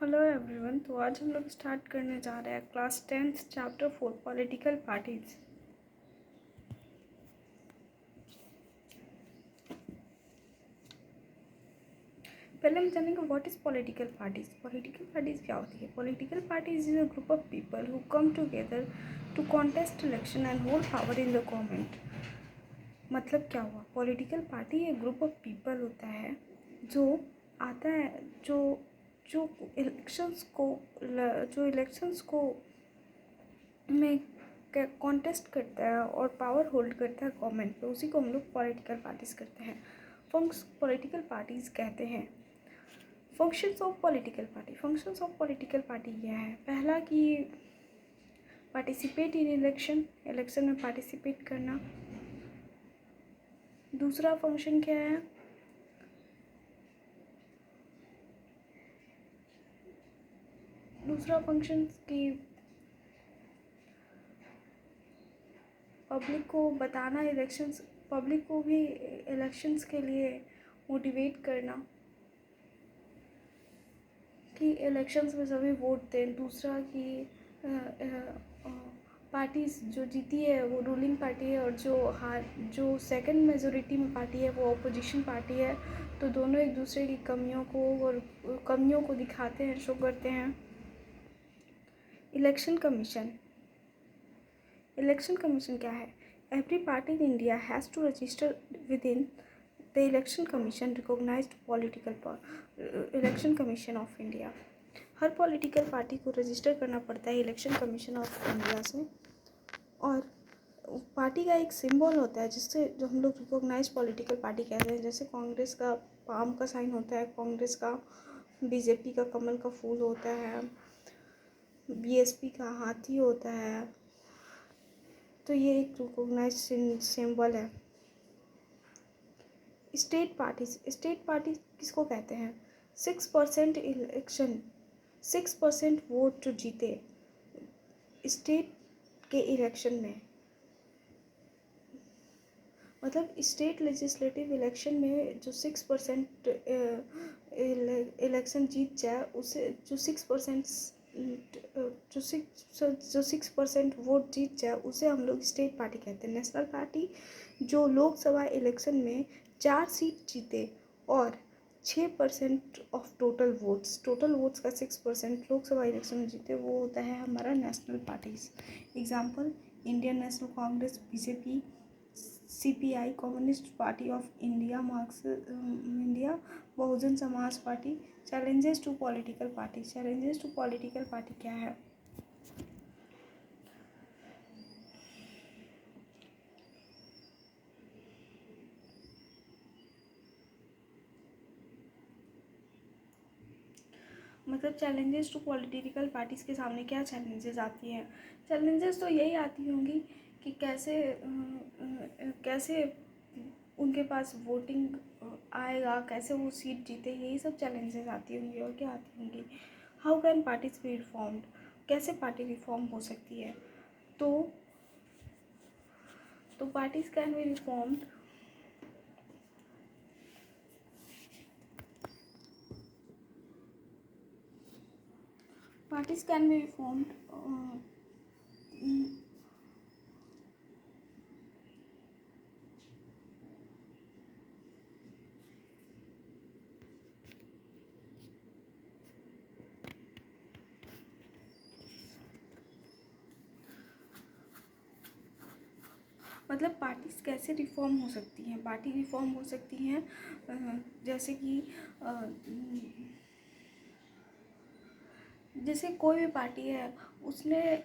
Hello everyone. तो आज हम लोग स्टार्ट करने जा रहे हैं class 10th chapter 4 political parties. पहले हम जानेंगे what is political parties. Political parties क्या होती है? Political parties is a group of people who come together to contest election and hold power in the government. मतलब क्या हुआ? पॉलिटिकल पार्टी एक ग्रुप ऑफ पीपल होता है जो आता है, जो जो इलेक्शंस को में कॉन्टेस्ट करता है और पावर होल्ड करता है गवर्नमेंट पे, उसी को हम लोग पॉलिटिकल पार्टीज करते हैं। पॉलिटिकल पार्टीज कहते हैं। Functions of political party. Functions of political party यह है, पहला कि पार्टिसिपेट इन इलेक्शन, इलेक्शन में पार्टिसिपेट करना। दूसरा फंक्शन क्या है? दूसरा फंक्शन की पब्लिक को बताना, पब्लिक को भी इलेक्शंस के लिए मोटिवेट करना कि इलेक्शंस में सभी वोट दें। दूसरा कि पार्टीज जो जीती है वो रूलिंग पार्टी है और जो सेकंड मेजोरिटी में पार्टी है वो अपोजिशन पार्टी है। तो दोनों एक दूसरे की कमियों को दिखाते हैं, शो करते हैं। इलेक्शन कमीशन क्या है? Every party in India has to register with in the election commission recognised election commission of India. हर पॉलिटिकल पार्टी को रजिस्टर करना पड़ता है इलेक्शन कमीशन ऑफ इंडिया से, और पार्टी का एक सिंबल होता है जो हम लोग रिकॉग्नाइज पॉलिटिकल पार्टी कहते हैं। जैसे कांग्रेस का पाम का साइन होता है, कांग्रेस का, बीजेपी का कमल का फूल होता है, बीएसपी का हाथी होता है। तो ये एक रिकॉग्नाइज सिंबल है। स्टेट पार्टी किसको कहते हैं? 6% वोट जो जीते स्टेट के इलेक्शन में, मतलब स्टेट लेजिस्लेटिव इलेक्शन में जो 6% इलेक्शन जीत जाए, उसे जो 6% वोट जीत जाए उसे हम लोग स्टेट पार्टी कहते हैं। नेशनल पार्टी जो लोकसभा इलेक्शन में 4 सीट जीते और 6% ऑफ टोटल वोट्स का 6% लोकसभा इलेक्शन में जीते, वो होता है हमारा national parties. Example: Indian National Congress, BJP, CPI, communist party of India, Bahujan Samaj party. Challenges to political party क्या है? मतलब चैलेंजेस टू पॉलिटिकल पार्टीज़ के सामने क्या चैलेंजेस आती हैं? चैलेंजेस तो यही आती होंगी कि कैसे उनके पास वोटिंग आएगा, कैसे वो सीट जीते, यही सब चैलेंजेस आती होंगी। और क्या आती होंगी? How can parties B reformed? कैसे पार्टी रिफॉर्म हो सकती है? तो पार्टीज कैन बी रिफॉर्म्ड मतलब पार्टीज कैसे रिफॉर्म हो सकती हैं? पार्टी रिफॉर्म हो सकती हैं जैसे कि जैसे कोई भी पार्टी है, उसने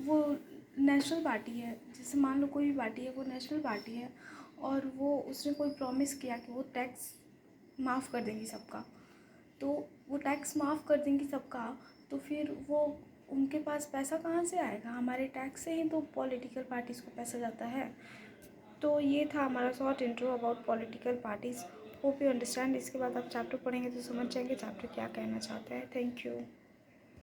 वो नेशनल पार्टी है। जैसे मान लो कोई भी पार्टी है, वो नेशनल पार्टी है और उसने कोई प्रॉमिस किया कि वो टैक्स माफ़ कर देंगी सबका। तो वो टैक्स माफ़ कर देंगी सबका, तो फिर वो उनके पास पैसा कहाँ से आएगा? हमारे टैक्स से ही तो पॉलिटिकल पार्टीज़ को पैसा जाता है। तो ये था हमारा short intro about political parties. Hope you understand. इसके बाद आप चैप्टर पढ़ेंगे तो समझ जाएंगे चैप्टर क्या कहना चाहता है। Thank you.